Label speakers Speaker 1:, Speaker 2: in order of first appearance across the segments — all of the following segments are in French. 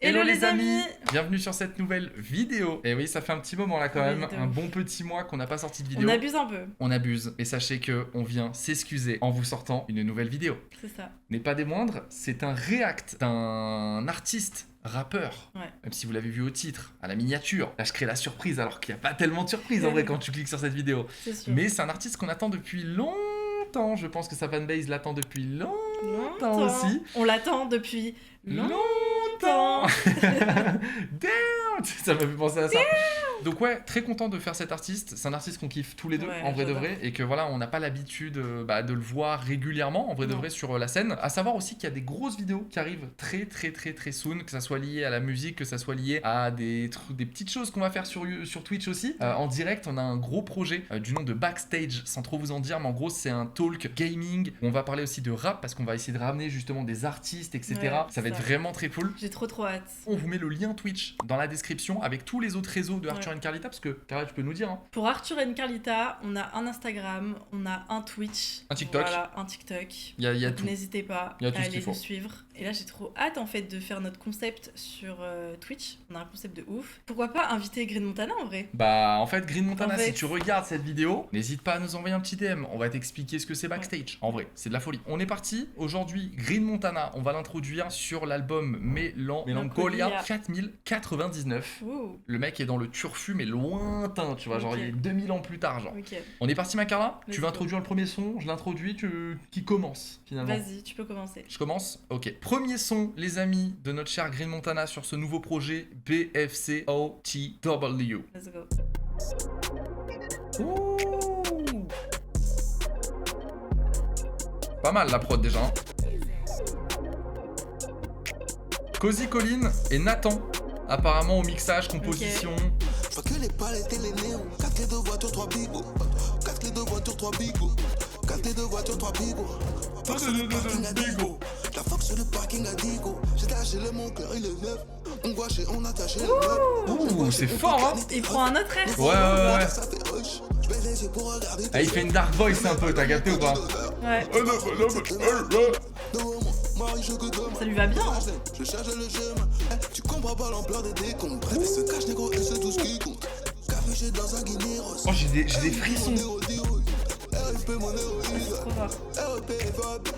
Speaker 1: Hello les amis! Bienvenue sur cette nouvelle vidéo. Et oui, ça fait un petit moment là quand même, un bon petit mois qu'on n'a pas sorti de vidéo.
Speaker 2: On abuse un peu.
Speaker 1: On abuse. Et sachez que on vient s'excuser en vous sortant une nouvelle vidéo.
Speaker 2: C'est ça.
Speaker 1: N'est pas des moindres, c'est un react d'un artiste rappeur.
Speaker 2: Ouais.
Speaker 1: Même si vous l'avez vu au titre, à la miniature. Là, je crée la surprise alors qu'il n'y a pas tellement de surprise en vrai quand tu cliques sur cette vidéo.
Speaker 2: C'est sûr.
Speaker 1: Mais c'est un artiste qu'on attend depuis longtemps. Je pense que sa fanbase l'attend depuis longtemps aussi.
Speaker 2: On l'attend depuis longtemps.
Speaker 1: Damn! Ça m'a fait penser à ça. Donc ouais, très content de faire cet artiste. C'est un artiste qu'on kiffe tous les deux,
Speaker 2: Ouais,
Speaker 1: en vrai de
Speaker 2: j'adore.
Speaker 1: vrai, et que voilà, on n'a pas l'habitude de le voir régulièrement, en vrai de
Speaker 2: Non.
Speaker 1: vrai, sur la scène. À savoir aussi qu'il y a des grosses vidéos qui arrivent très soon, que ça soit lié à la musique, que ça soit lié à des petites choses qu'on va faire sur Twitch aussi. En direct, on a un gros projet du nom de Backstage, sans trop vous en dire, mais en gros, c'est un talk gaming. On va parler aussi de rap, parce qu'on va essayer de ramener justement des artistes, etc.
Speaker 2: Ouais,
Speaker 1: ça va être
Speaker 2: ça.
Speaker 1: vraiment très cool.
Speaker 2: J'ai trop hâte.
Speaker 1: On vous met le lien Twitch dans la description avec tous les autres réseaux de Arthur and Carlita, parce que Carla, tu peux nous dire. Hein.
Speaker 2: Pour Arthur and Carlita, on a un Instagram, on a un Twitch.
Speaker 1: Un TikTok.
Speaker 2: Voilà, un TikTok.
Speaker 1: Il y a
Speaker 2: Donc
Speaker 1: tout.
Speaker 2: n'hésitez pas
Speaker 1: Il y a tout
Speaker 2: à
Speaker 1: ce qu'il
Speaker 2: aller
Speaker 1: faut.
Speaker 2: nous suivre. Et là, j'ai trop hâte en fait de faire notre concept sur Twitch. On a un concept de ouf. Pourquoi pas inviter Green Montana en vrai?
Speaker 1: Bah en fait Green Montana,
Speaker 2: En fait-
Speaker 1: si tu regardes cette vidéo, n'hésite pas à nous envoyer un petit DM, on va t'expliquer ce que c'est Backstage. En vrai, c'est de la folie. On est parti, aujourd'hui Green Montana, on va l'introduire sur l'album Melancholia
Speaker 2: Melancholia.
Speaker 1: 4099.
Speaker 2: Ouh.
Speaker 1: Le mec est dans le turfu mais lointain, tu vois, genre
Speaker 2: Ok.
Speaker 1: il est 2000 ans plus tard genre.
Speaker 2: Ok.
Speaker 1: On est parti ma Carla, tu
Speaker 2: Let's
Speaker 1: veux
Speaker 2: go.
Speaker 1: introduire le premier son, je l'introduis, qui commence finalement.
Speaker 2: Vas-y, tu peux commencer.
Speaker 1: Je commence. Ok. Premier son, les amis, de notre cher Green Montana sur ce nouveau projet BFCOTW.
Speaker 2: Let's go.
Speaker 1: Ouh. Pas mal la prod déjà. Hein. Cozy Colline et Nathan, apparemment au mixage, composition.
Speaker 3: Pas que les palettes et les néons. 4 clés de voiture, 3 bigots. 4 clés de voiture, 3 bigots. 4 clés de voiture, 3 bigots. Fox sur le parking à Digo. La Fox sur le parking à Digo. J'ai lâché le mon cœur, il est neuf. On gouache et on attache le neuf.
Speaker 1: Ouh, c'est fort hein.
Speaker 2: Il prend un autre air.
Speaker 1: Ouais.
Speaker 3: Ça fait rush. Je mets les yeux pour regarder.
Speaker 1: Ah, il fait une dark voice un peu, t'as capté ou pas?
Speaker 2: Ouais.
Speaker 3: Devant moi, Marie, je que demain.
Speaker 2: Ça lui va bien. Hein.
Speaker 3: Je cherche le chemin. Tu comprends pas l'ampleur des décombres. Bref, il se cache négro et c'est tout ce qui compte. Capuché dans un guinéros.
Speaker 1: Oh, j'ai des frissons.
Speaker 3: RFP mon héroïne.
Speaker 2: Trop fort.
Speaker 3: RFP est faible.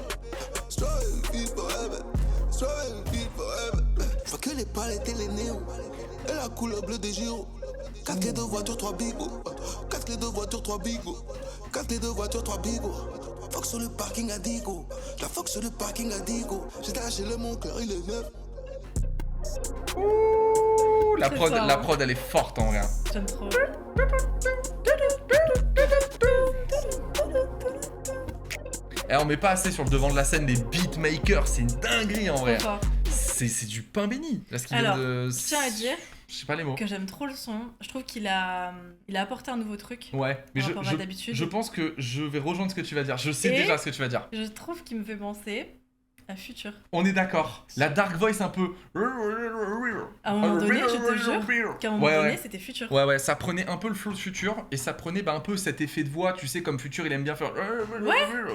Speaker 3: Struggle, feel forever. Struggle, feel forever. Je vois que les palettes et les néons. Et la couleur bleue des gyros. 4 clés de voiture, 3 bigots. 4 clés de voiture, 3 bigots. 4 clés de voiture, 3 bigots. Fox sur le parking à Digo. La Fox sur le parking à Digo. J'ai lâché le mon cœur, il est neuf.
Speaker 1: Ouh, la
Speaker 2: C'est
Speaker 1: prod,
Speaker 2: fort,
Speaker 1: la
Speaker 2: hein.
Speaker 1: prod, elle est forte en vrai. Hein.
Speaker 2: J'aime trop.
Speaker 1: Eh, on met pas assez sur le devant de la scène des beatmakers, c'est une dinguerie en vrai.
Speaker 2: Trop fort.
Speaker 1: C'est du pain béni. Là, ce qu'il vient
Speaker 2: Alors,
Speaker 1: de...
Speaker 2: je tiens à dire
Speaker 1: Je sais pas les mots.
Speaker 2: que j'aime trop le son. Je trouve qu'il a apporté un nouveau truc.
Speaker 1: Ouais, mais
Speaker 2: Par rapport à d'habitude.
Speaker 1: je pense que je vais rejoindre ce que tu vas dire. Je sais
Speaker 2: Et-
Speaker 1: déjà ce que tu vas dire.
Speaker 2: Je trouve qu'il me fait penser à Future.
Speaker 1: On est d'accord. La dark voice un peu...
Speaker 2: À un moment donné, je te jure qu'à un moment donné, c'était Future.
Speaker 1: Ouais, ça prenait un peu le flow de Future et ça prenait un peu cet effet de voix, tu sais, comme Future il aime bien faire.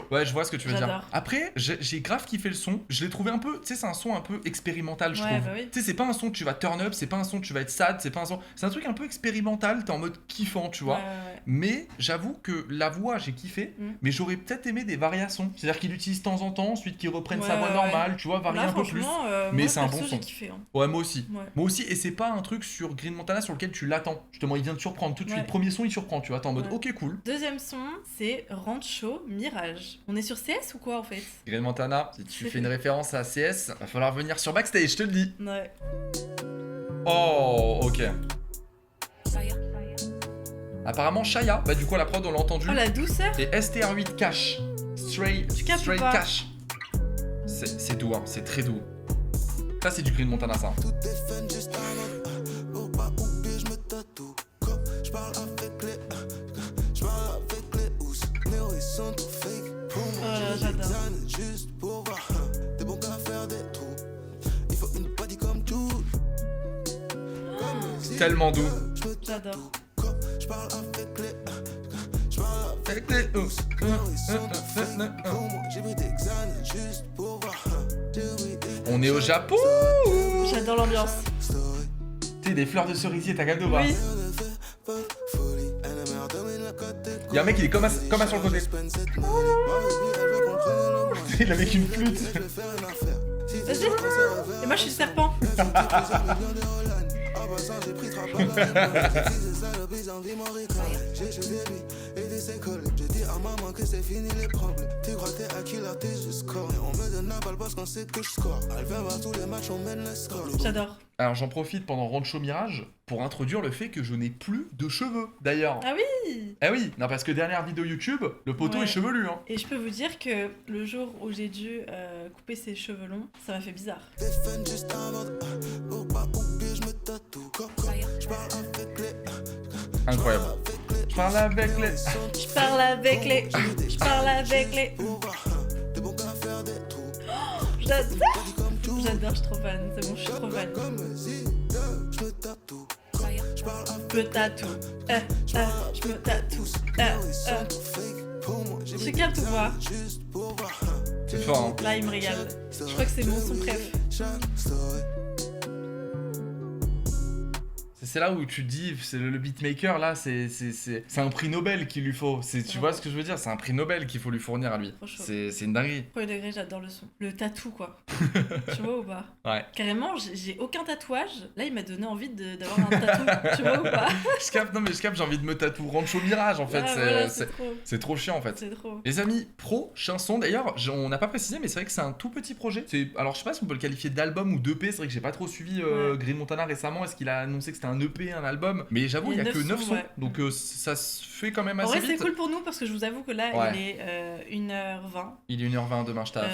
Speaker 1: Ouais, je vois ce que tu veux dire.
Speaker 2: J'adore.
Speaker 1: Après, j'ai grave kiffé le son. Je l'ai trouvé un peu, tu sais, c'est un son un peu expérimental, je
Speaker 2: Ouais,
Speaker 1: trouve.
Speaker 2: bah oui.
Speaker 1: Tu sais, c'est pas un son que tu vas turn up, c'est pas un son que tu vas être sad, c'est pas un son. C'est un truc un peu expérimental, t'es en mode kiffant, tu vois.
Speaker 2: Ouais.
Speaker 1: Mais j'avoue que la voix, j'ai kiffé,
Speaker 2: Mm.
Speaker 1: mais j'aurais peut-être aimé des variations. C'est-à-dire qu'il utilise de temps en temps, ensuite qu'il reprenne sa
Speaker 2: Ouais,
Speaker 1: voix
Speaker 2: ouais,
Speaker 1: normale, tu vois, varier
Speaker 2: Là,
Speaker 1: un peu plus.
Speaker 2: franchement,
Speaker 1: Mais
Speaker 2: moi,
Speaker 1: c'est un
Speaker 2: perso,
Speaker 1: bon son.
Speaker 2: j'ai kiffé. Hein.
Speaker 1: Ouais, moi aussi.
Speaker 2: Ouais.
Speaker 1: Moi aussi, et c'est pas un truc sur Green Montana sur lequel tu l'attends. Justement, il vient de surprendre tout de suite.
Speaker 2: Ouais.
Speaker 1: Premier son, il surprend, tu vois, t'es en mode
Speaker 2: Ouais.
Speaker 1: ok, cool.
Speaker 2: Deuxième son, c'est Rancho Mirage. On est sur CS ou quoi en fait?
Speaker 1: Green Montana, si tu fais une référence à CS, va falloir venir sur Backstage, je te le dis.
Speaker 2: Ouais.
Speaker 1: Oh, ok. Apparemment, Shaya, bah du coup, la prod, on l'a entendu.
Speaker 2: Oh la douceur.
Speaker 1: Et STR8 Cash. Straight
Speaker 2: captes ou pas
Speaker 1: Cash. C'est doux, hein, c'est très doux. Ça, c'est du Green Montana, ça.
Speaker 3: Tout est fun juste avant. Pour pas oublier, je me tatoue. Comme je parle avec les housses. Néo, ils sont trop fake. Pour moi,
Speaker 2: Oh là,
Speaker 3: j'ai
Speaker 2: j'adore.
Speaker 3: des années juste pour voir. Des bons gars faire des trous. Il faut une body comme tout.
Speaker 1: Tellement doux.
Speaker 2: J'adore.
Speaker 3: Je parle avec
Speaker 1: avec les
Speaker 3: J'ai pris des examens juste pour voir.
Speaker 1: On est au Japon.
Speaker 2: J'adore l'ambiance.
Speaker 1: T'es des fleurs de cerisier, t'as capté ou pas?
Speaker 2: Oui.
Speaker 1: Y'a un mec, il est comme à sur le côté. Il est avec une flûte.
Speaker 2: Vas-y. Et moi je suis serpent.
Speaker 3: J'ai dit à maman que c'est fini les problèmes. Tu crois que t'es acquis là, t'es juste score. Et on me donne la balle parce qu'on sait que je score. Elle vient voir tous les matchs, on mène le score.
Speaker 2: J'adore.
Speaker 1: Alors j'en profite pendant Rancho Mirage pour introduire le fait que je n'ai plus de cheveux d'ailleurs.
Speaker 2: Ah oui.
Speaker 1: Ah oui, non parce que dernière vidéo YouTube, le poteau
Speaker 2: Ouais.
Speaker 1: est chevelu hein.
Speaker 2: Et je peux vous dire que le jour où j'ai dû couper ses cheveux longs, ça m'a fait bizarre.
Speaker 3: Défend juste avant de. Pour pas oublier, je me tatoue. Je parle avec les.
Speaker 1: Incroyable. Je parle avec les...
Speaker 2: Je parle avec les. Je parle avec les.
Speaker 3: T'es bon qu'à faire des trous.
Speaker 2: J'adore. J'adore, je suis trop fan. C'est bon, je suis trop fan.
Speaker 3: Comme si je me tatoue. Je parle
Speaker 2: Je me tatoue. Je me tatoue.
Speaker 3: fake pour moi. J'ai
Speaker 2: Tu captes ou pas?
Speaker 3: juste pour voir.
Speaker 1: C'est fort hein.
Speaker 2: Là, il me régale. Je crois que c'est mon son préf.
Speaker 3: Chaque story.
Speaker 1: C'est là où tu te dis, c'est le beatmaker là, c'est un prix Nobel qu'il lui faut. Tu vois ce que je veux dire? C'est un prix Nobel qu'il faut lui fournir à lui.
Speaker 2: Trop chaud.
Speaker 1: C'est une dinguerie.
Speaker 2: Premier degré, j'adore le son. Le tatou, quoi. Tu vois ou pas?
Speaker 1: Ouais.
Speaker 2: Carrément, j'ai aucun tatouage. Là, il m'a donné envie d'avoir un tatou. Tu vois ou pas?
Speaker 1: Je capte, non mais je capte, j'ai envie de me tatouer Rancho Mirage en fait.
Speaker 2: Ah,
Speaker 1: c'est
Speaker 2: voilà,
Speaker 1: c'est-
Speaker 2: trop.
Speaker 1: c'est trop chiant en fait.
Speaker 2: C'est trop.
Speaker 1: Les amis, prochain son. D'ailleurs, on n'a pas précisé, mais c'est vrai que c'est un tout petit projet. Alors, je sais pas si on peut le qualifier d'album ou d'EP. C'est vrai que j'ai pas trop suivi
Speaker 2: Ouais.
Speaker 1: Green Montana récemment. Est-ce qu'il a annoncé que c'était un EP, un album? Mais j'avoue, il y a que 9 sons.
Speaker 2: ouais.
Speaker 1: Donc, ça se fait quand même
Speaker 2: En
Speaker 1: assez
Speaker 2: vrai, c'est
Speaker 1: vite.
Speaker 2: cool pour nous parce que je vous avoue que là,
Speaker 1: Ouais.
Speaker 2: il est 1h20.
Speaker 1: Il est 1h20 demain, je taffe.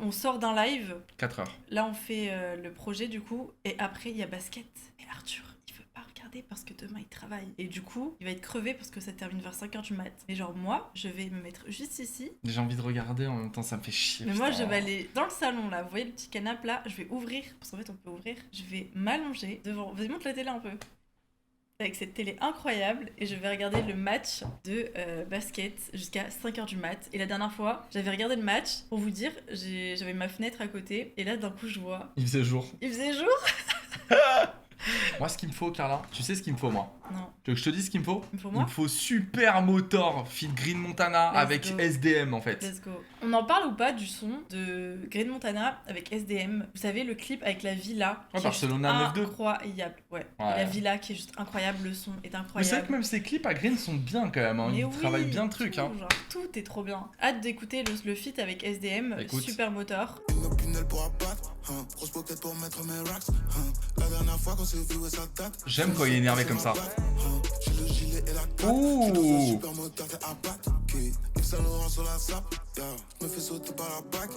Speaker 2: On sort d'un live.
Speaker 1: 4h.
Speaker 2: Là, on fait le projet du coup. Et après, il y a basket. Et Arthur, il veut pas regarder parce que demain, il travaille. Et du coup, il va être crevé parce que ça termine vers 5h du mat. Et genre, moi, je vais me mettre juste ici.
Speaker 1: J'ai envie de regarder en même temps, ça me fait chier.
Speaker 2: Mais moi,
Speaker 1: putain.
Speaker 2: je vais aller dans le salon là. Vous voyez le petit canapé là? Je vais ouvrir. Parce qu'en fait, on peut ouvrir. Je vais m'allonger devant. Vas-y, monte la télé un peu. Avec cette télé incroyable, et je vais regarder le match de basket jusqu'à 5h du mat. Et la dernière fois, j'avais regardé le match, pour vous dire, j'avais ma fenêtre à côté, et là d'un coup je vois,
Speaker 1: Il faisait jour.
Speaker 2: il faisait jour.
Speaker 1: Moi, ce qu'il me faut, Carla, tu sais ce qu'il me faut, moi?
Speaker 2: Non,
Speaker 1: Tu veux que je te dise ce qu'il me faut?
Speaker 2: il me faut
Speaker 1: Il
Speaker 2: moi.
Speaker 1: me faut Super Motor feat Green Montana
Speaker 2: Let's
Speaker 1: avec
Speaker 2: go.
Speaker 1: SDM en fait.
Speaker 2: Let's go. On en parle ou pas du son de Green Montana avec SDM? Vous savez, le clip avec la villa.
Speaker 1: Ouais,
Speaker 2: qui est
Speaker 1: Barcelona
Speaker 2: juste
Speaker 1: 9-2.
Speaker 2: incroyable. Ouais.
Speaker 1: Ouais.
Speaker 2: Et la villa qui est juste incroyable, le son est
Speaker 1: Mais c'est vrai
Speaker 2: incroyable.
Speaker 1: que même ces clips à Green sont bien quand même, hein.
Speaker 2: Mais
Speaker 1: Ils
Speaker 2: oui,
Speaker 1: travaillent bien le truc.
Speaker 2: tout,
Speaker 1: Hein.
Speaker 2: genre, tout est trop bien. Hâte d'écouter le feat avec SDM,
Speaker 1: Écoute.
Speaker 2: Super Motor.
Speaker 3: Une opinel pour abattre. Grosse pocket pour mettre mes racks. La dernière fois qu'on s'est vu, ouais, ça date.
Speaker 1: J'aime quand il est énervé comme ça.
Speaker 3: J'ai le gilet et la cape.
Speaker 1: Ouh.
Speaker 3: J'suis dans un super moteur, t'es à battre. Yves Saint Laurent sur la sape. Yeah. J'me fais sauter par la bague.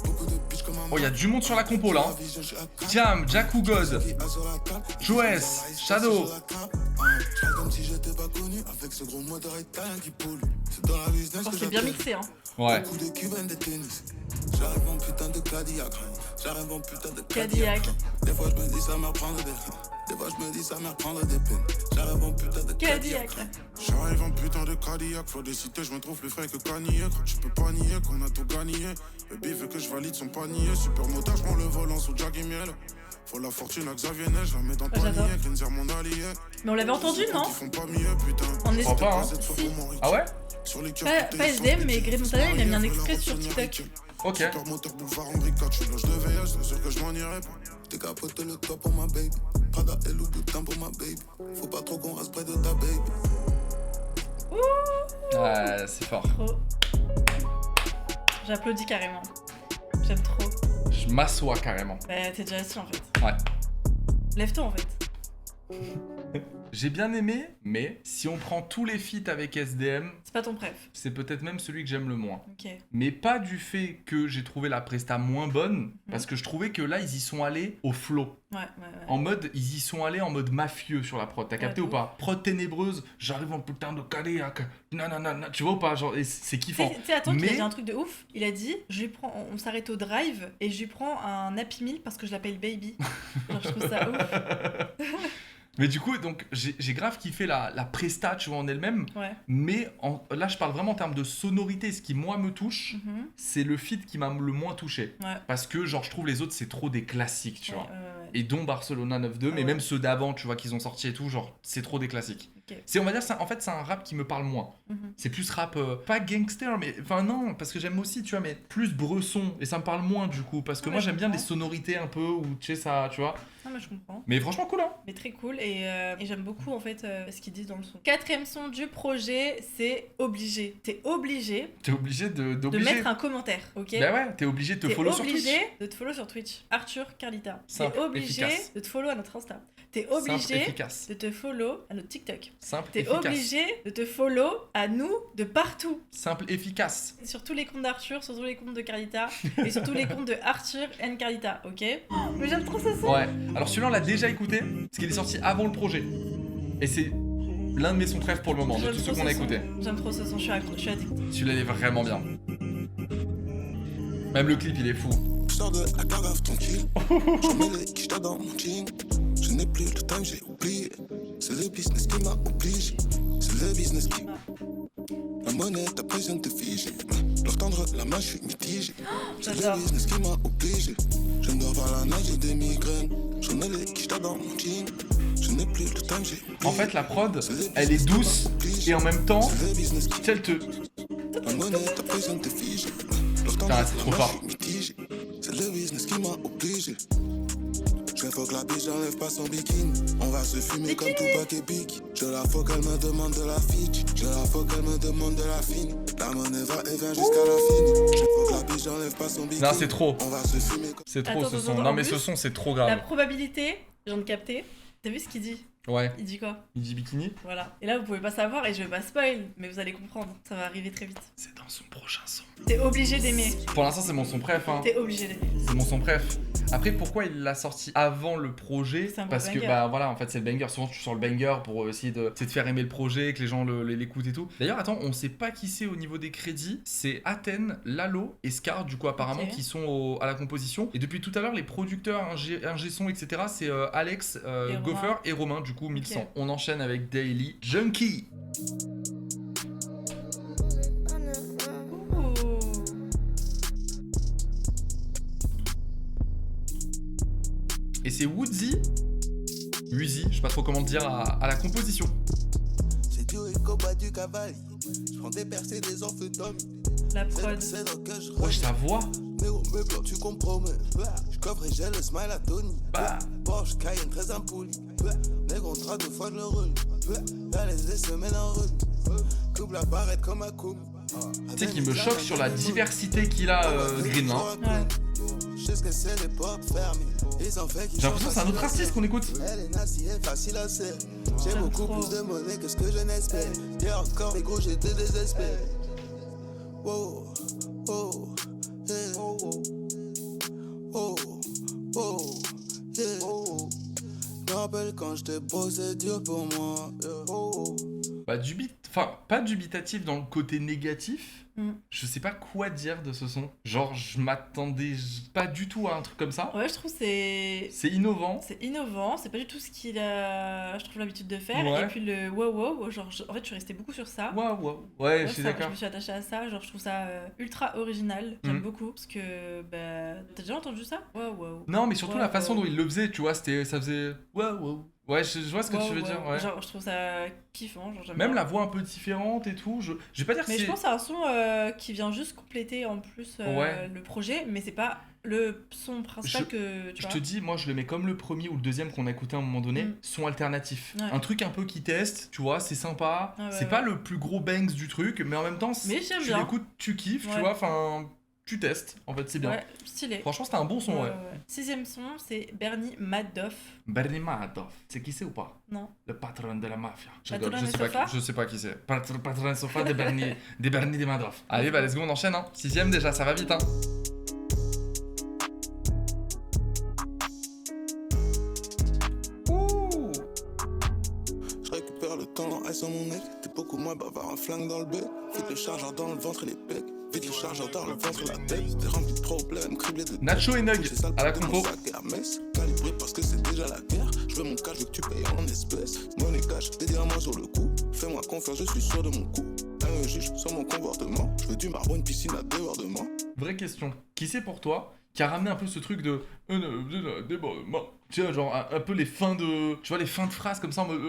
Speaker 3: Beaucoup de bitch comme un.
Speaker 1: Oh, il y a du monde sur la compo là. Hein. Jam, Jacku God, Joes, Shadow.
Speaker 3: J'parle comme si j'étais pas connu. Avec ce gros moteur italien qui pollue. C'est dans la business
Speaker 2: Oh,
Speaker 3: que
Speaker 2: c'est bien
Speaker 3: j'appelle.
Speaker 2: mixé, hein.
Speaker 1: Ouais.
Speaker 3: Beaucoup de Cubains des tennis. J'arrive en putain de Cadillac. J'arrive en putain de
Speaker 2: Cadillac.
Speaker 3: Des fois je me dis ça m'a prendre des. Des fois je me dis ça m'a prendre des peines. J'arrive en putain de
Speaker 2: Cadillac.
Speaker 4: J'arrive en putain de Cadillac, faut des cités, je me trouve plus frais que Cagnac. Tu peux pas nier qu'on a tout gagné. Baby veut que je valide son panier. Super moteur, j'prends le volant sous Jackie Miel. Faut la fortune à Xavier Neige, je la mets dans le
Speaker 2: j'adore.
Speaker 4: panier. Grinzer mon allié.
Speaker 2: Mais on l'avait entendu, non?
Speaker 4: Ils font pas mieux, putain.
Speaker 2: On est
Speaker 1: crois pas, hein.
Speaker 4: Cette fois
Speaker 2: Si.
Speaker 4: pour mon
Speaker 1: Ah ouais?
Speaker 4: Sur les
Speaker 2: Pas SDM, mais Green Montana, il a mis un extrait sur TikTok.
Speaker 1: Ok.
Speaker 4: Super moteur, boulevard en bricade, je suis loge de veillage, c'est sûr que je m'en irai pas.
Speaker 3: T'es capoté le toit pour ma baby. Prada et Louboutin pour ma baby. Faut pas trop qu'on reste près de ta baby.
Speaker 1: Ouais, c'est fort.
Speaker 2: Trop. J'applaudis carrément. J'aime trop.
Speaker 1: Je m'assois carrément.
Speaker 2: Bah, t'es déjà assis en fait.
Speaker 1: Ouais.
Speaker 2: Lève-toi en fait.
Speaker 1: J'ai bien aimé, mais si on prend tous les feats avec SDM,
Speaker 2: C'est pas ton préf.
Speaker 1: c'est peut-être même celui que j'aime le moins.
Speaker 2: Ok.
Speaker 1: Mais pas du fait que j'ai trouvé la presta moins bonne, parce que je trouvais que là, ils y sont allés au flow.
Speaker 2: Ouais.
Speaker 1: En mode, ils y sont allés en mode mafieux sur la prod. T'as capté
Speaker 2: Ouais,
Speaker 1: ou pas? Prod ténébreuse, j'arrive en putain de Cadillac. Nanana, tu vois ou pas? Genre, et c'est kiffant.
Speaker 2: Tu sais, attends, il a
Speaker 1: Mais-
Speaker 2: dit un truc de ouf. Il a dit, on s'arrête au drive et je lui prends un Happy Meal parce que je l'appelle Baby. Genre, je trouve ça ouf.
Speaker 1: Mais du coup, donc j'ai grave kiffé la presta, tu vois, en elle-même.
Speaker 2: Ouais.
Speaker 1: Mais là, je parle vraiment en termes de sonorité. Ce qui, moi, me touche,
Speaker 2: Mhm.
Speaker 1: c'est le feat qui m'a le moins touché.
Speaker 2: Ouais.
Speaker 1: Parce que, genre, je trouve les autres, c'est trop des classiques, tu
Speaker 2: Ouais,
Speaker 1: vois.
Speaker 2: ouais, ouais.
Speaker 1: Et dont Barcelona 9-2, mais
Speaker 2: ouais.
Speaker 1: même ceux d'avant, tu vois, qu'ils ont sortis et tout, genre, c'est trop des classiques.
Speaker 2: Ok.
Speaker 1: C'est, on va dire, en fait, c'est un rap qui me parle moins.
Speaker 2: Mhm.
Speaker 1: C'est plus rap, pas gangster, mais. Enfin, non, parce que j'aime aussi, tu vois, mais plus bresson. Et ça me parle moins, du coup. Parce que
Speaker 2: Ouais,
Speaker 1: moi,
Speaker 2: je
Speaker 1: j'aime bien les
Speaker 2: comprends.
Speaker 1: sonorités un peu, où, tu sais, ça, tu vois.
Speaker 2: Non, mais je comprends.
Speaker 1: Mais franchement, cool, hein.
Speaker 2: Mais très cool et j'aime beaucoup en fait ce qu'ils disent dans le son. Quatrième son du projet, c'est obligé. T'es obligé
Speaker 1: T'es obligé
Speaker 2: de
Speaker 1: d'obliger.
Speaker 2: mettre un commentaire, ok?
Speaker 1: Bah ouais, t'es obligé de te
Speaker 2: T'es
Speaker 1: follow sur
Speaker 2: obligé
Speaker 1: Twitch.
Speaker 2: de te follow sur Twitch. Arthur Carlita.
Speaker 1: Simple,
Speaker 2: T'es obligé
Speaker 1: efficace.
Speaker 2: de te follow à notre Insta. T'es
Speaker 1: Simple,
Speaker 2: obligé
Speaker 1: efficace.
Speaker 2: de te follow à notre TikTok.
Speaker 1: Simple,
Speaker 2: T'es
Speaker 1: efficace.
Speaker 2: obligé de te follow à nous de partout.
Speaker 1: Simple, efficace.
Speaker 2: Sur tous les comptes d'Arthur, sur tous les comptes de Carlita et sur tous les comptes de Arthur and Carlita, ok? Mais j'aime trop ce son.
Speaker 1: Ouais. Alors celui-là, on l'a déjà écouté, parce qu'il est sorti avant le projet. Et c'est l'un de mes sons préfs pour le moment, de
Speaker 2: J'aime
Speaker 1: tous
Speaker 2: trop
Speaker 1: ceux qu'on a
Speaker 2: ce son.
Speaker 1: écouté.
Speaker 2: J'aime trop ce son, je suis addict.
Speaker 1: Celui-là, il est vraiment bien. Même le clip, il est fou.
Speaker 3: Je sors de la cave tranquille. Je mets les quichetas dans mon jean. Je n'ai plus le temps, j'ai oublié. C'est le business qui m'a obligé. C'est le business qui. La monnaie, ta pression te fige. Leur tendre la main, je suis mitigé. C'est
Speaker 2: J'adore.
Speaker 3: le business qui m'a obligé. Je ne dors pas la nuit, j'ai des migraines. Je mets les quichetas dans mon jean. Je n'ai plus le temps, j'ai oublié.
Speaker 1: En fait, la prod, elle est douce, et en même temps,
Speaker 3: C'est le business qui.
Speaker 1: tu sais, elle te...
Speaker 3: La monnaie, ta pression te fige. Leur tendre
Speaker 1: Ah, c'est
Speaker 3: la
Speaker 1: trop
Speaker 3: main,
Speaker 1: fort.
Speaker 3: je suis mitigé. C'est le business qui m'a obligé. Je faut que la biche j'enlève pas son bikini. On va se fumer comme Tupac et Biggie. Je la faut qu'elle me demande de la fitch. Je la faut qu'elle me demande de la fine. La monnaie va et vient jusqu'à la fin. Je faut que la biche j'enlève pas son bikini.
Speaker 1: Non, c'est trop.
Speaker 3: On va se fumer comme.
Speaker 1: C'est trop
Speaker 2: Attends,
Speaker 1: ce
Speaker 2: attends,
Speaker 1: son.
Speaker 2: attends,
Speaker 1: Non,
Speaker 2: en
Speaker 1: mais
Speaker 2: plus,
Speaker 1: ce son, c'est trop
Speaker 2: La
Speaker 1: grave.
Speaker 2: probabilité, je viens de capter. T'as vu ce qu'il dit?
Speaker 1: Ouais.
Speaker 2: Il dit quoi?
Speaker 1: Il dit bikini.
Speaker 2: Voilà. Et là, vous pouvez pas savoir et je vais pas spoil, mais vous allez comprendre. Ça va arriver très vite.
Speaker 1: C'est dans son prochain son.
Speaker 2: T'es obligé d'aimer.
Speaker 1: Pour l'instant, c'est mon son préf, hein.
Speaker 2: T'es obligé d'aimer.
Speaker 1: C'est mon son préf. Après, pourquoi il l'a sorti avant le projet?
Speaker 2: C'est un bon
Speaker 1: Parce que,
Speaker 2: banger.
Speaker 1: bah voilà, en fait, c'est le banger. Souvent, tu sors le banger pour essayer de faire aimer le projet, que les gens l'écoutent et tout. D'ailleurs, attends, on sait pas qui c'est au niveau des crédits. C'est Athènes, Lalo et Scar, du coup, apparemment,
Speaker 2: Ok.
Speaker 1: qui sont à la composition. Et depuis tout à l'heure, les producteurs, ingé son, etc., c'est Alex,
Speaker 2: Et
Speaker 1: Gopher
Speaker 2: Romain.
Speaker 1: et Romain, du coup, 1100.
Speaker 2: Ok.
Speaker 1: On enchaîne avec Daily Junkie.
Speaker 2: Ouh.
Speaker 1: Et c'est Woodsy, je sais pas trop comment le dire, à la composition.
Speaker 3: C'est du et combat du cavalier. Je prends des percées des orphelins.
Speaker 2: La prod.
Speaker 3: C'est dans que je
Speaker 1: Wesh, sa voix.
Speaker 3: Néo me blanc, tu compromets. Je coffre et j'ai le smile à Tony.
Speaker 1: Bah.
Speaker 3: Porsche Cayenne très impoli. Négro, on sera deux fois de le rôle. Là, les semaines en rôle. Coupe la barrette comme un coup.
Speaker 1: Tu sais qu'il me choque sur la diversité qu'il a, Green, hein.
Speaker 2: Ouais.
Speaker 3: Je sais ce que c'est les portes fermées. Ils ont fait qu'ils
Speaker 1: J'ai l'impression que c'est un autre artiste qu'on écoute.
Speaker 3: Elle est nazie et facile à serrer. J'ai
Speaker 2: J'aime
Speaker 3: beaucoup
Speaker 2: trop.
Speaker 3: plus de monnaie que ce que je n'espère. Hier encore, les gros, j'étais désespéré. Wow, oh, yeah. Oh, oh, yeah. Je me rappelle quand j'étais beau, c'est dur pour moi.
Speaker 1: Bah, enfin, pas dubitatif dans le côté négatif.
Speaker 2: Mm.
Speaker 1: Je sais pas quoi dire de ce son. Genre, je m'attendais pas du tout à un truc comme ça.
Speaker 2: Ouais, je trouve c'est
Speaker 1: Innovant.
Speaker 2: c'est innovant, c'est pas du tout ce qu'il a, je trouve, l'habitude de faire.
Speaker 1: Ouais.
Speaker 2: Et puis le wow wow, genre, en fait, je suis restée beaucoup sur ça.
Speaker 1: Waouh, ouais,
Speaker 2: Ouais,
Speaker 1: je suis
Speaker 2: ça,
Speaker 1: d'accord.
Speaker 2: Je me suis attachée à ça, genre je trouve ça ultra original, j'aime
Speaker 1: Mhm.
Speaker 2: beaucoup parce que bah t'as déjà entendu ça? Wow wow.
Speaker 1: Non, mais surtout
Speaker 2: Ouais,
Speaker 1: la façon
Speaker 2: ouais.
Speaker 1: dont il le faisait, tu vois, ça faisait. Waouh. Ouais, je vois ce que tu veux dire, ouais.
Speaker 2: Genre je trouve ça kiffant, genre j'aime
Speaker 1: Même
Speaker 2: bien.
Speaker 1: la voix un peu différente et tout. Je vais pas dire que
Speaker 2: Mais
Speaker 1: c'est.
Speaker 2: je pense à un son qui vient juste compléter en plus
Speaker 1: Ouais.
Speaker 2: le projet, mais c'est pas le son principal que tu
Speaker 1: Je
Speaker 2: vois.
Speaker 1: te dis, moi je le mets comme le premier ou le deuxième qu'on a écouté à un moment donné,
Speaker 2: Mm.
Speaker 1: son alternatif.
Speaker 2: Ouais.
Speaker 1: Un truc un peu qui teste, tu vois, c'est sympa.
Speaker 2: Ouais, ouais,
Speaker 1: c'est pas
Speaker 2: ouais.
Speaker 1: le plus gros bangs du truc, mais en même temps,
Speaker 2: Mais j'aime
Speaker 1: tu
Speaker 2: bien.
Speaker 1: l'écoutes, tu kiffes, tu
Speaker 2: Ouais.
Speaker 1: vois, enfin, tu testes. En fait, c'est bien.
Speaker 2: Ouais, stylé.
Speaker 1: Franchement, c'était un bon son, ouais.
Speaker 2: Sixième son, c'est Bernie Madoff.
Speaker 1: Bernie Madoff, c'est qui c'est ou pas?
Speaker 2: Non.
Speaker 1: Le patron de la mafia.
Speaker 2: Patron
Speaker 1: Je
Speaker 2: de
Speaker 1: sais pas,
Speaker 2: Sofa
Speaker 1: je sais pas qui c'est. Patron de Sofa de Bernie, des Bernie de Madoff. Allez, bah let's go, on enchaîne, hein. Sixième déjà, ça va vite, hein. Ouh.
Speaker 3: Je récupère le temps, ice sur mon neck. T'es beaucoup moins bavard, un flingue dans le bec. Vite le chargeur dans le ventre et les pecs. Vite le chargeur dans le ventre et la tête. T'es rempli de problèmes, criblé de.
Speaker 1: Nacho et Nug
Speaker 3: J'ai ça le
Speaker 1: à la
Speaker 3: de mon
Speaker 1: compo.
Speaker 3: sac et à Metz. Calibré parce que c'est déjà la guerre. Je veux mon cash, je veux que tu payes en espèces. Money cash, des diamants sur le cou. Fais-moi confiance, je suis sûr de mon coup. Elle me juge sur mon comportement. Je veux du marron, une piscine à débordement.
Speaker 1: Vraie question. Qui c'est pour toi qui a ramené un peu ce truc de débordement. Tu vois, genre un peu les fins de. Tu vois, les fins de phrases comme ça en mode.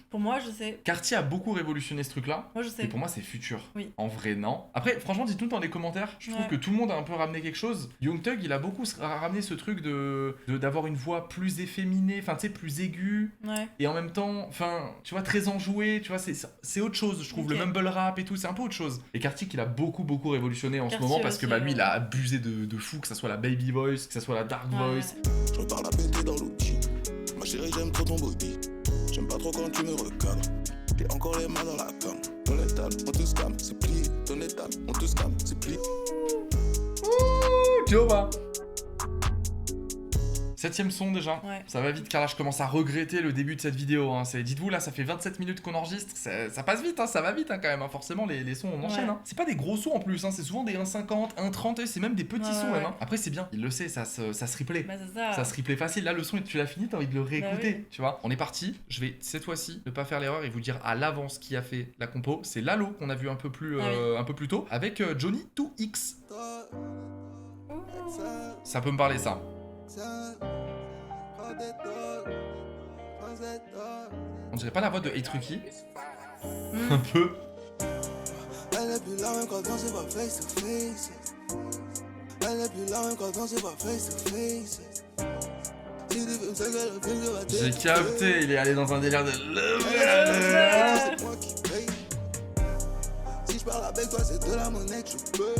Speaker 2: Pour moi, je sais.
Speaker 1: Cartier a beaucoup révolutionné ce truc-là.
Speaker 2: Moi, je sais.
Speaker 1: Et pour moi, c'est futur.
Speaker 2: Oui.
Speaker 1: En vrai, non. Après, franchement, dites-nous dans les commentaires. Je trouve
Speaker 2: Ouais.
Speaker 1: que tout le monde a un peu ramené quelque chose. Young Thug, il a beaucoup ramené ce truc d'avoir une voix plus efféminée, enfin, tu sais, plus aiguë.
Speaker 2: Ouais.
Speaker 1: Et en même temps, enfin, tu vois, très enjoué. Tu vois, c'est autre chose, je trouve.
Speaker 2: Ok.
Speaker 1: Le mumble rap et tout, c'est un peu autre chose. Et Cartier, il a beaucoup révolutionné en ce
Speaker 2: Cartier
Speaker 1: moment parce que
Speaker 2: aussi,
Speaker 1: bah, lui,
Speaker 2: ouais.
Speaker 1: il a abusé de fou, que ça soit la baby voice, que ça soit la dark
Speaker 2: Ouais,
Speaker 1: voice.
Speaker 3: Je repars la péter dans l'outil. Ma chérie, j'aime trop ton body. J'aime pas trop quand tu me recadres. J'ai encore les mains dans la cam. Dans l'étal, on te scam, c'est plié. Dans l'étal, on te scam, c'est plié.
Speaker 1: Tu vois pas 7ème son déjà.
Speaker 2: Ouais.
Speaker 1: Ça va vite car là je commence à regretter le début de cette vidéo. Hein. Dites-vous là, ça fait 27 minutes qu'on enregistre. Ça passe vite, hein, ça va vite hein, quand même. Hein. Forcément, les sons on enchaîne.
Speaker 2: Ouais.
Speaker 1: Hein. C'est pas des gros sons en plus, hein. C'est souvent des 1,50, 1,30 et c'est même des petits
Speaker 2: Ouais,
Speaker 1: sons
Speaker 2: ouais.
Speaker 1: même. Hein. Après, c'est bien, il le sait, ça se replay.
Speaker 2: Bah, c'est ça.
Speaker 1: Ça se replay facile. Là, le son, tu l'as fini, t'as envie de le réécouter.
Speaker 2: Bah oui.
Speaker 1: Tu vois, on est parti. Je vais cette fois-ci ne pas faire l'erreur et vous dire à l'avance qui a fait la compo. C'est Lalo qu'on a vu un peu plus,
Speaker 2: Ah oui.
Speaker 1: un peu plus tôt avec Johnny 2X.
Speaker 2: Ouh.
Speaker 1: Ça peut me parler ça. On dirait pas la voix de Hey Trucky. Un peu.
Speaker 3: Elle est plus là même quand on se voit face to face. Elle est plus là même quand on se voit face to face.
Speaker 1: J'ai capté, il est allé dans un délire de
Speaker 3: C'est moi qui paye. Si je parle avec toi, c'est de la monnaie que je peux.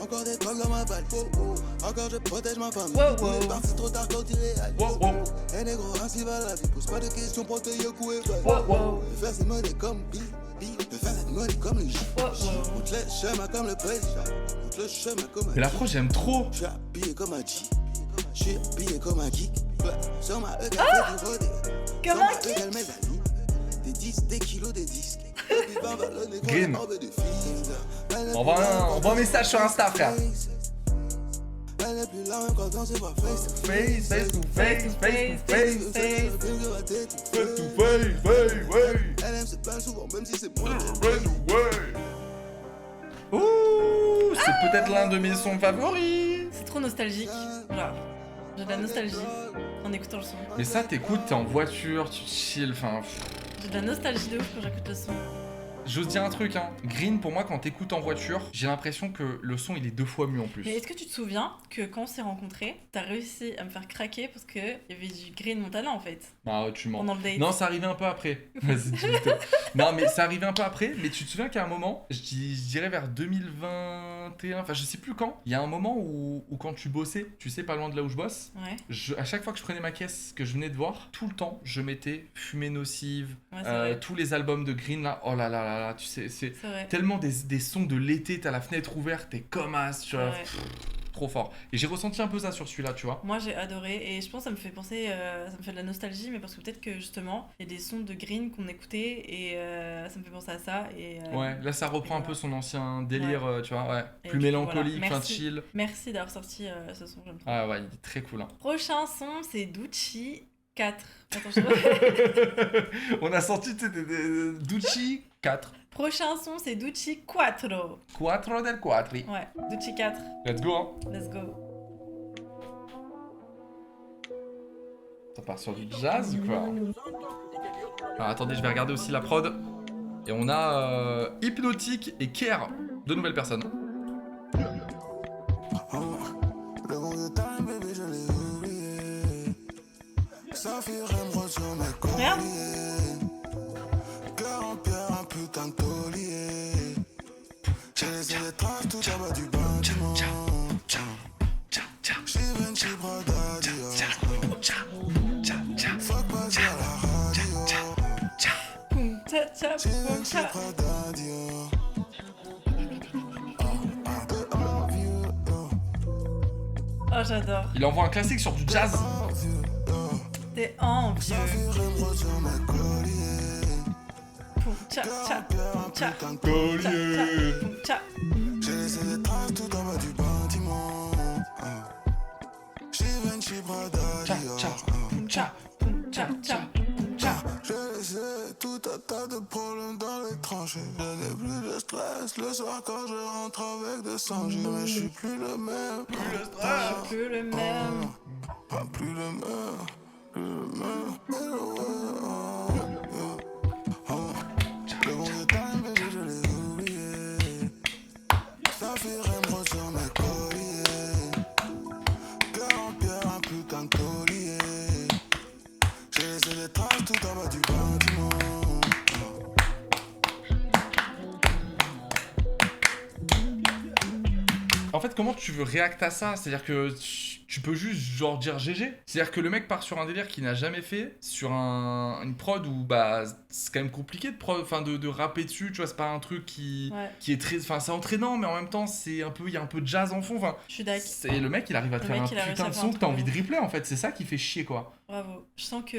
Speaker 3: Encore des drogues dans ma valise. Encore je protège ma famille.
Speaker 2: Wow,
Speaker 3: On est
Speaker 2: wow.
Speaker 3: parti trop tard quand il réalise.
Speaker 1: Wow, wow.
Speaker 3: Et négro, ainsi va la vie. Pose pas de questions pour te yoku et pas.
Speaker 1: Wow, wow.
Speaker 3: De faire ses monnaies comme Bill. De faire cette monnaie comme les gens.
Speaker 2: Wow, wow.
Speaker 3: On te laisse chemin comme le président. On te laisse chemin comme un
Speaker 1: Mais l'approche, j'aime trop.
Speaker 3: je suis habillé comme un G. Je suis habillé comme un geek. Sur ma E, qu'elle fait du rodé.
Speaker 2: Comme
Speaker 3: Sur
Speaker 2: un
Speaker 3: ma E, qu'elle met la ligne. Des 10, des kilos, des disques.
Speaker 1: Green. Envoie un message sur Insta, frère.
Speaker 3: Elle est plus là même quand on se voit face to
Speaker 1: Face, face to face, face to face.
Speaker 3: face.
Speaker 1: Face to face, face, face.
Speaker 3: Elle aime se plaindre souvent, même si c'est moi.
Speaker 1: Ouh, c'est peut-être l'un de mes sons favoris.
Speaker 2: C'est trop nostalgique. Genre, j'ai de la nostalgie en écoutant le son.
Speaker 1: Mais ça, t'écoutes, t'es en voiture, tu chill, enfin...
Speaker 2: J'ai de la nostalgie de ouf quand j'écoute le son.
Speaker 1: J'ose dire un truc, hein. Green, pour moi, quand t'écoutes en voiture, j'ai l'impression que le son, il est 2 fois mieux en plus.
Speaker 2: Mais est-ce que tu te souviens que quand on s'est rencontrés, t'as réussi à me faire craquer parce qu'il y avait du Green Montana en fait
Speaker 1: Ah, tu mens.
Speaker 2: pendant le date?
Speaker 1: Non, ça arrivait un peu après. Vas-y, dis-le. Non, mais ça arrivait un peu après. Mais tu te souviens qu'à un moment, je dirais vers 2021, enfin je sais plus quand, il y a un moment où quand tu bossais, tu sais, pas loin de là où je bosse,
Speaker 2: Ouais,
Speaker 1: à chaque fois que je prenais ma caisse que je venais de voir, tout le temps, je mettais Fumée Nocive,
Speaker 2: ouais, c'est vrai.
Speaker 1: tous les albums de Green là. Oh là là là là, tu sais, c'est
Speaker 2: C'est vrai.
Speaker 1: tellement des sons de l'été, t'as la fenêtre ouverte, t'es comme as, tu vois.
Speaker 2: Ouais.
Speaker 1: Pff, trop fort. Et j'ai ressenti un peu ça sur celui-là, tu vois.
Speaker 2: Moi j'ai adoré et je pense que ça me fait penser, ça me fait de la nostalgie, mais parce que peut-être que justement il y a des sons de Green qu'on écoutait et ça me fait penser à ça. Et,
Speaker 1: Ouais, là ça reprend un peu son ancien délire, tu vois, ouais.
Speaker 2: Et
Speaker 1: Plus
Speaker 2: du coup,
Speaker 1: mélancolique,
Speaker 2: voilà.
Speaker 1: enfin
Speaker 2: Merci.
Speaker 1: chill.
Speaker 2: Merci d'avoir sorti ce son, j'aime trop.
Speaker 1: Ah ouais, il est très cool. Hein.
Speaker 2: Prochain son c'est Ducci 4. Attends, je...
Speaker 1: On a sorti des Ducci 4.
Speaker 2: Prochain son c'est Ducci 4.
Speaker 1: 4 del 4.
Speaker 2: Ouais, Ducci 4.
Speaker 1: Let's go, hein.
Speaker 2: Let's go.
Speaker 1: Ça part sur du jazz ou quoi? Alors attendez, je vais regarder aussi la prod. Et on a Hypnotique et Care, deux nouvelles personnes.
Speaker 3: Le bon de time, bébé, je l'ai oublié. Saphir, j'aime sur mes
Speaker 2: Regarde.
Speaker 3: colliers. Cœur en pierre, un putain de taulier. J'ai laissé des traces tout en bas du bâtiment. Givenchy, Prada, Dior. Fuck pas sur la radio.
Speaker 2: Poum, tcha, tcha, poum,
Speaker 3: Givenchy,
Speaker 2: tcha.
Speaker 3: Prada, Dior.
Speaker 2: Oh j'adore.
Speaker 1: Il envoie un classique sur du jazz.
Speaker 2: T'es envieux.
Speaker 3: Saphir, j'aime sur mes colliers.
Speaker 2: Poum, tcha, tcha, poum, tcha.
Speaker 1: Collier.
Speaker 2: Poum, tcha.
Speaker 3: J'ai laissé des traces tout en bas du bâtiment. Givenchy, Prada,
Speaker 1: Tcha,
Speaker 3: Dior.
Speaker 1: tcha,
Speaker 2: Poum, tcha. Poum, Ciao, ciao.
Speaker 3: J'ai laissé tout un tas de problèmes dans les tranchées. Je n'ai plus de stress le soir quand je rentre avec des songes. Mais je suis plus le même.
Speaker 2: Je suis plus le même.
Speaker 3: Plus le même. Plus le même. Le bon détail, mais je l'ai oublié. Ça fait rien sur mes colliers. Cœur en pierre, un putain de taulier. J'ai laissé des traces tout en bas du bâtiment.
Speaker 1: En fait, comment tu veux réacter à ça? C'est-à-dire que tu peux juste genre dire GG. C'est-à-dire que le mec part sur un délire qu'il n'a jamais fait, sur une prod où bah c'est quand même compliqué de rapper dessus, tu vois, c'est pas un truc qui est très, enfin c'est entraînant, mais en même temps c'est un peu, il y a un peu de jazz en fond, enfin.
Speaker 2: Je suis d'accord.
Speaker 1: Et le mec il arrive à te faire un putain de son que t'as envie de replay en fait, c'est ça qui fait chier quoi.
Speaker 2: Bravo. Je sens que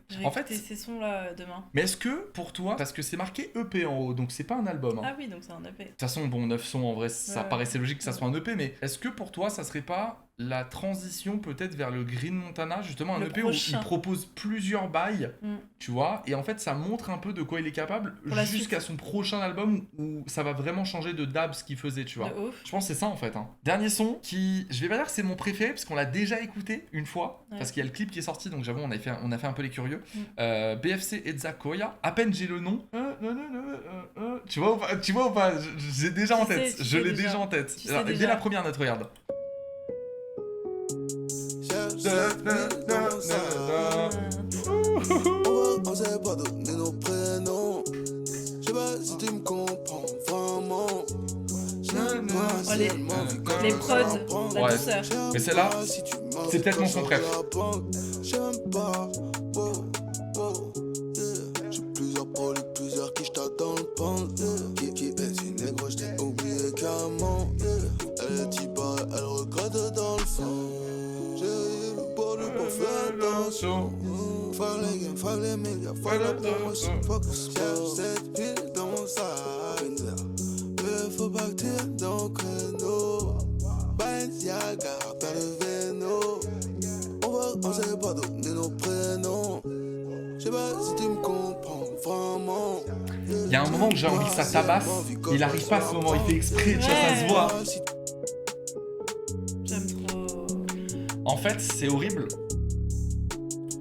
Speaker 2: je vais
Speaker 1: En
Speaker 2: écouter
Speaker 1: fait,
Speaker 2: ces sons là demain.
Speaker 1: Mais est-ce que pour toi, parce que c'est marqué EP en haut, donc c'est pas un album.
Speaker 2: Ah oui, donc c'est un EP.
Speaker 1: De toute façon, bon, 9 sons en vrai, ça
Speaker 2: Ouais.
Speaker 1: paraissait logique que ça soit un EP, mais est-ce que pour toi, ça serait pas la transition peut-être vers le Green Montana, justement un
Speaker 2: Le
Speaker 1: EP
Speaker 2: prochain.
Speaker 1: où il propose plusieurs bails,
Speaker 2: Mm.
Speaker 1: tu vois, et en fait ça montre un peu de quoi il est capable
Speaker 2: Pour la
Speaker 1: jusqu'à son prochain album où ça va vraiment changer de dab ce qu'il faisait, tu vois.
Speaker 2: De ouf.
Speaker 1: Je pense que c'est ça en fait. Hein. Dernier son qui, je vais pas dire que c'est mon préféré parce qu'on l'a déjà écouté une fois,
Speaker 2: Ouais.
Speaker 1: parce qu'il y a le clip qui est sorti, donc j'avoue on a fait un peu les curieux.
Speaker 2: Mm.
Speaker 1: BFC Edza Koya, à peine j'ai le nom. Tu vois ou pas j'ai déjà en
Speaker 2: Tu sais,
Speaker 1: tête,
Speaker 2: tu
Speaker 1: je
Speaker 2: sais
Speaker 1: l'ai
Speaker 2: déjà.
Speaker 1: déjà en tête.
Speaker 2: Tu sais
Speaker 1: Alors, dès
Speaker 2: déjà.
Speaker 1: la première note, regarde.
Speaker 3: On s'est pas donné nos prénoms. Je sais pas si tu me comprends vraiment.
Speaker 2: Oh, les prods, la
Speaker 1: Ouais.
Speaker 2: douceur.
Speaker 1: Mais celle-là, c'est peut-être mon son préf.
Speaker 3: J'aime pas. Wow, wow, yeah. J'ai plusieurs polis, plusieurs qui j't'attends dans le pan. Qui est une négro, j't'ai oublié carrément. Elle est type, elle regrette dans le fond. J'ai eu pour lui pour faire attention. Fuck les games, fuck les médias, fuck la promotion. Fuck le sport, cette ville dans mon sac. Faut pas que t'aies dans le créneau. Balenciaga, t'as le véno. On s'est pas donné nos prénoms. Je sais pas si tu me comprends vraiment.
Speaker 1: Il y a un moment où j'ai envie que ça tabasse, il arrive pas à ce moment, il fait exprès, tu vois, ça se voit.
Speaker 2: J'aime trop.
Speaker 1: En fait, c'est horrible.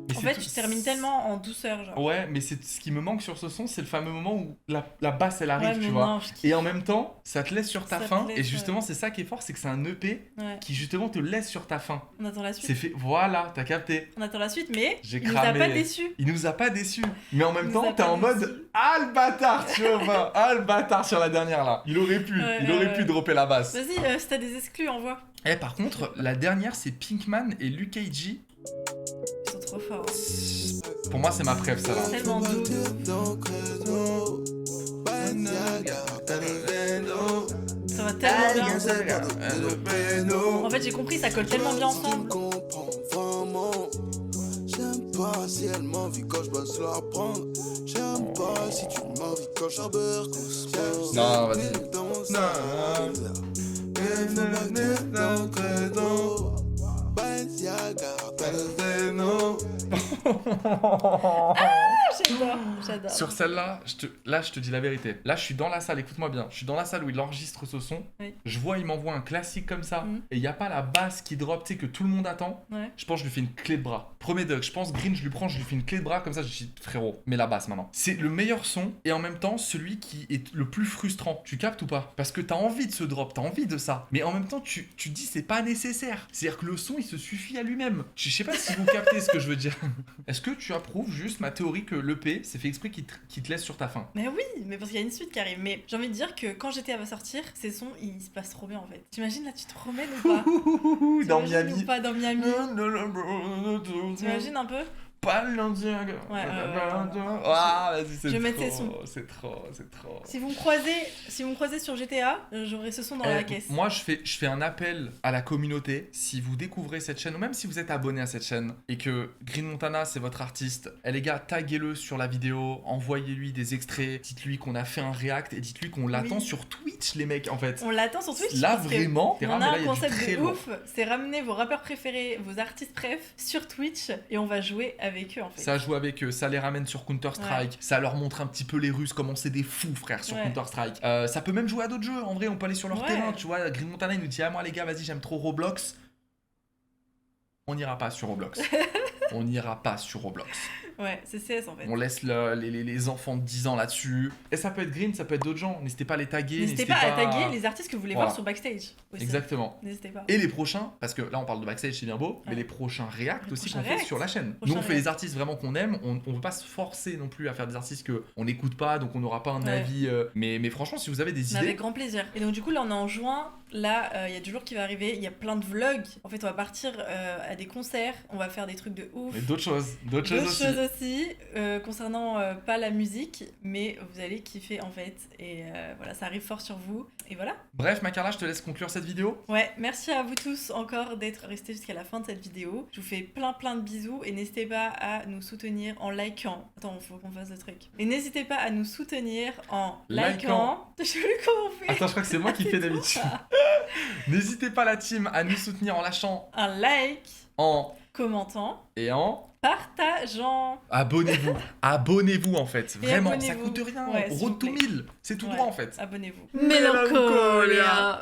Speaker 1: Mais
Speaker 2: En
Speaker 1: c'est
Speaker 2: fait,
Speaker 1: tout-
Speaker 2: tu termines tellement en douceur, genre.
Speaker 1: Ouais, mais c'est ce qui me manque sur ce son, c'est le fameux moment où la basse elle arrive,
Speaker 2: Ouais, mais
Speaker 1: tu vois.
Speaker 2: non, je kiffe.
Speaker 1: Et en même temps, ça te laisse sur ta
Speaker 2: Ça te
Speaker 1: faim.
Speaker 2: laisse,
Speaker 1: Et justement, c'est ça qui est fort, c'est que c'est un EP
Speaker 2: Ouais.
Speaker 1: qui justement te laisse sur ta faim.
Speaker 2: On attend la suite.
Speaker 1: C'est fait, voilà, t'as capté.
Speaker 2: On attend la suite, mais
Speaker 1: J'ai
Speaker 2: il nous a
Speaker 1: cramé.
Speaker 2: pas déçus.
Speaker 1: Il nous a pas déçus. Mais en même
Speaker 2: Il
Speaker 1: temps,
Speaker 2: nous a
Speaker 1: t'es
Speaker 2: pas
Speaker 1: en mode
Speaker 2: déçus.
Speaker 1: ah le bâtard, tu vois. Enfin, ah le bâtard sur la dernière là. Il aurait pu,
Speaker 2: Ouais,
Speaker 1: il aurait pu
Speaker 2: ouais.
Speaker 1: dropper la basse.
Speaker 2: Vas-y, si t'as des exclus, envoie.
Speaker 1: Eh, par contre, la dernière c'est Pinkman et Luke G.
Speaker 2: Ils sont trop forts.
Speaker 1: Pour moi, c'est ma préf, ça là.
Speaker 2: Tellement doux. Ça va tellement bien. En fait, j'ai compris, ça colle tellement bien ensemble.
Speaker 3: J'aime pas si elle m'envie quand je bosse la prendre. J'aime pas si tu m'envies quand je beurre.
Speaker 1: Non, vas-y.
Speaker 2: J'adore.
Speaker 1: Sur celle-là, je te dis la vérité. Là, je suis dans la salle, écoute-moi bien. Je suis dans la salle où il enregistre ce son.
Speaker 2: Oui.
Speaker 1: Je vois, il m'envoie un classique comme ça.
Speaker 2: Mhm.
Speaker 1: Et il n'y a pas la basse qui drop, tu sais, que tout le monde attend.
Speaker 2: Ouais.
Speaker 1: Je pense que je lui fais une clé de bras. Premier Doug, je pense Green, je lui prends, je lui fais une clé de bras comme ça. Je dis frérot, mets la basse maintenant. C'est le meilleur son et en même temps celui qui est le plus frustrant. Tu captes ou pas? Parce que t'as envie de ce drop, t'as envie de ça. Mais en même temps, tu te dis c'est pas nécessaire. C'est-à-dire que le son il se suffit à lui-même. Je sais pas si vous captez ce que je veux dire. Est-ce que tu approuves juste ma théorie que l'EP c'est fait exprès qui te laisse sur ta faim?
Speaker 2: Mais oui, mais parce qu'il y a une suite qui arrive. Mais j'ai envie de dire que quand GTA va sortir, ces sons, ils se passent trop bien en fait. T'imagines là, tu te remènes ou pas?
Speaker 1: Dans
Speaker 2: T'imagines
Speaker 1: Miami.
Speaker 2: ou pas dans Miami? T'imagines un peu?
Speaker 1: Pas l'Indien.
Speaker 2: Ouais.
Speaker 1: Ah, vas-y, c'est
Speaker 2: Je vais
Speaker 1: trop.
Speaker 2: mettre ces sons.
Speaker 1: C'est trop.
Speaker 2: Si vous me croisez sur GTA, j'aurai ce son dans la caisse.
Speaker 1: Moi, je fais un appel à la communauté. Si vous découvrez cette chaîne, ou même si vous êtes abonné à cette chaîne, et que Green Montana, c'est votre artiste, les gars, taguez-le sur la vidéo, envoyez-lui des extraits, dites-lui qu'on a fait un react, et dites-lui qu'on l'attend
Speaker 2: Oui.
Speaker 1: sur Twitch, les mecs, en fait.
Speaker 2: On l'attend sur Twitch.
Speaker 1: Là,
Speaker 2: parce que
Speaker 1: vraiment,
Speaker 2: on
Speaker 1: mais
Speaker 2: a
Speaker 1: là,
Speaker 2: un
Speaker 1: il y a du
Speaker 2: concept
Speaker 1: très
Speaker 2: de
Speaker 1: lourd.
Speaker 2: ouf, c'est ramener vos rappeurs préférés, vos artistes préf sur Twitch et on va jouer avec avec eux en fait.
Speaker 1: Ça joue avec eux, ça les ramène sur Counter-Strike, ça leur montre un petit peu les Russes comment c'est des fous frère sur Counter-Strike. Ça peut même jouer à d'autres jeux, en vrai on peut aller sur leur terrain, tu vois, Green Montana il nous dit ah moi les gars vas-y j'aime trop Roblox. On n'ira pas sur Roblox. On n'ira pas sur Roblox.
Speaker 2: Ouais, c'est CS en fait.
Speaker 1: On laisse les enfants de 10 ans là-dessus. Et ça peut être Green, ça peut être d'autres gens. N'hésitez pas à les taguer.
Speaker 2: N'hésitez pas à taguer les artistes que vous voulez voir sur Backstage. Aussi.
Speaker 1: Exactement.
Speaker 2: N'hésitez pas.
Speaker 1: Et les prochains, parce que là on parle de Backstage, c'est bien beau, mais les prochains React aussi qu'on fait sur la chaîne. Nous on fait les artistes vraiment qu'on aime. On ne veut pas se forcer non plus à faire des artistes qu'on n'écoute pas, donc on n'aura pas un avis. Mais franchement, si vous avez des idées.
Speaker 2: Avec grand plaisir. Et donc du coup, là on est en juin. Là, il y a du lourd qui va arriver. Il y a plein de vlogs. En fait, on va partir à des concerts. On va faire des trucs de ouf.
Speaker 1: Et d'autres choses
Speaker 2: aussi. Concernant pas la musique, mais vous allez kiffer en fait. Et voilà, ça arrive fort sur vous. Et voilà.
Speaker 1: Bref, Macarla, je te laisse conclure cette vidéo.
Speaker 2: Ouais, merci à vous tous encore d'être restés jusqu'à la fin de cette vidéo. Je vous fais plein de bisous et n'hésitez pas à nous soutenir en likant. Attends, faut qu'on fasse le truc. Et n'hésitez pas à nous soutenir en likant. Je sais plus comment on fait.
Speaker 1: Attends, je crois que c'est moi qui fais d'habitude. N'hésitez pas la team à nous soutenir en lâchant
Speaker 2: un like,
Speaker 1: en
Speaker 2: commentant
Speaker 1: et en
Speaker 2: partageant.
Speaker 1: Abonnez-vous en fait. Vraiment, ça coûte rien.
Speaker 2: Ouais,
Speaker 1: Road to 1000, c'est tout droit en fait.
Speaker 2: Abonnez-vous.
Speaker 5: Mélancolia.